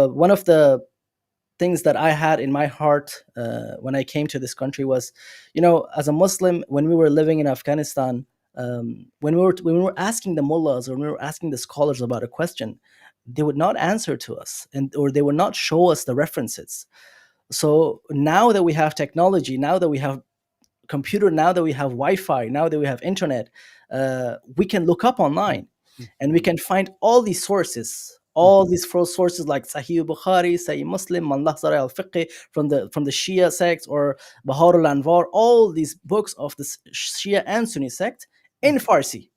One of the things that I had in my heart when I came to this country was, as a Muslim, when we were living in Afghanistan, when we were asking the mullahs, or when we were asking the scholars about a question, they would not answer to us, or they would not show us the references. So now that we have technology, now that we have computer, now that we have Wi-Fi, now that we have internet, we can look up online, and we can find all these sources, all these sources like Sahih Bukhari, Sahih Muslim, Manlahzar al-Fiqh from the Shia sect, or Bahar al-Anwar, all these books of the Shia and Sunni sect in Farsi,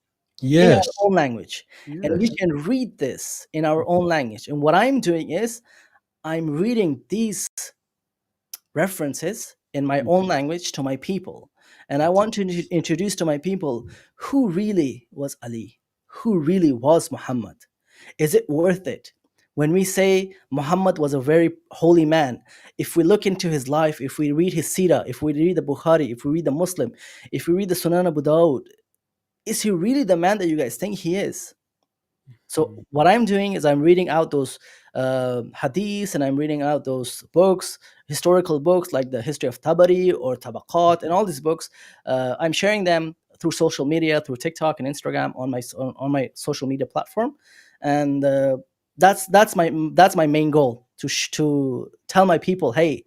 in our Yes. own language, and we Yes. can read this in our own language. And what I'm doing is I'm reading these references in my own language to my people. And I want to introduce to my people who really was Ali, who really was Muhammad. Is it worth it? When we say Muhammad was a very holy man, if we look into his life, if we read his Sirah, if we read the Bukhari, if we read the Muslim, if we read the Sunan Abu Dawud, is he really the man that you guys think he is? So what I'm doing is I'm reading out those hadiths, and I'm reading out those books, historical books like the history of Tabari or Tabaqat, and all these books. I'm sharing them through social media, through TikTok and Instagram, on my social media platform, and that's my main goal, to tell my people, hey,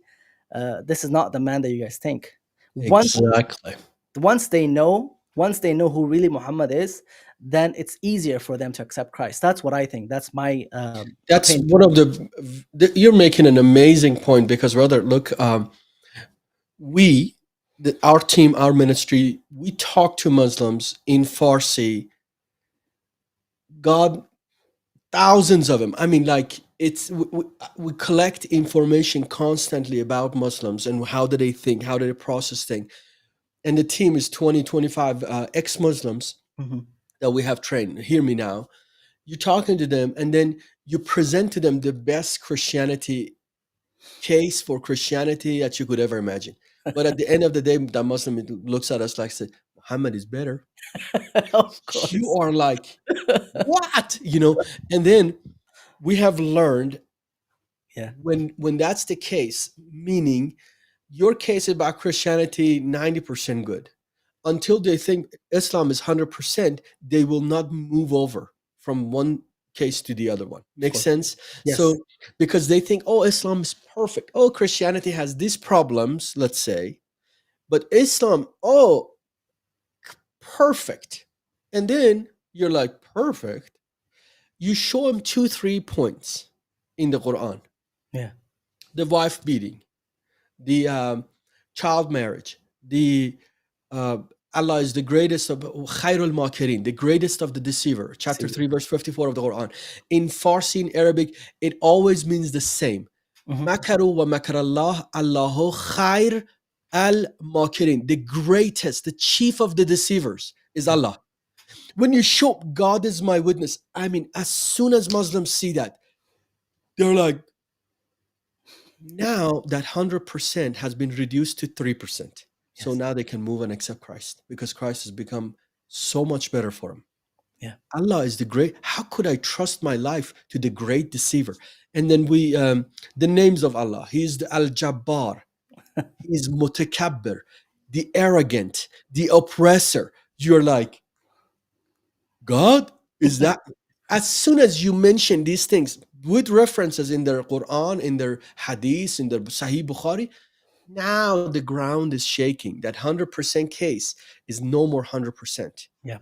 this is not the man that you guys think. Once Exactly. once they know who really Muhammad is, then it's easier for them to accept Christ. That's what I think. That's my That's opinion. one of you're making an amazing point, because brother, look, we, our team, our ministry, we talk to Muslims in Farsi. God, thousands of them. I mean, like, we collect information constantly about Muslims and how do they think, how do they process things. And the team is 20, 25 ex-Muslims Mhm. that we have trained. Hear me now. You're talking to them, and then you present to them the best Christianity case for Christianity that you could ever imagine. But at the end of the day, that Muslim looks at us like, say, Muhammad is better. Of You course. are like, what? And then we have learned, Yeah. when that's the case, meaning your case about Christianity 90% good, until they think Islam is 100%, they will not move over from one case to the other one. Of Makes course. sense? Yes. So, because they think, oh, Islam is perfect. Oh, Christianity has these problems, let's say, but Islam, oh, perfect. And then you're like, perfect. You show them 2, 3 points in the Quran: Yeah. the wife beating, the child marriage, the uh, Allah is the greatest of Khairul Makirin, the greatest of the deceiver, chapter See. 3, verse 54 of the Quran. In Farsi, in Arabic, it always means the same. Mhm. Makaru wa makarallah, Allahu khair al makirin. The greatest, the chief of the deceivers is Yeah. Allah. When you show God is my witness, I mean, as soon as Muslims see that, they're like, now that 100% has been reduced to 3%. So Yes. now they can move and accept Christ, because Christ has become so much better for them. Yeah. Allah is the great. How could I trust my life to the great deceiver? And then the names of Allah. He is the Al Jabbar. He is Mutakabbir, the arrogant, the oppressor. You're like, God? Is that? As soon as you mention these things with references in their Quran, in their Hadith, in their Sahih Bukhari, now the ground is shaking. That 100% case is no more 100%. Yeah.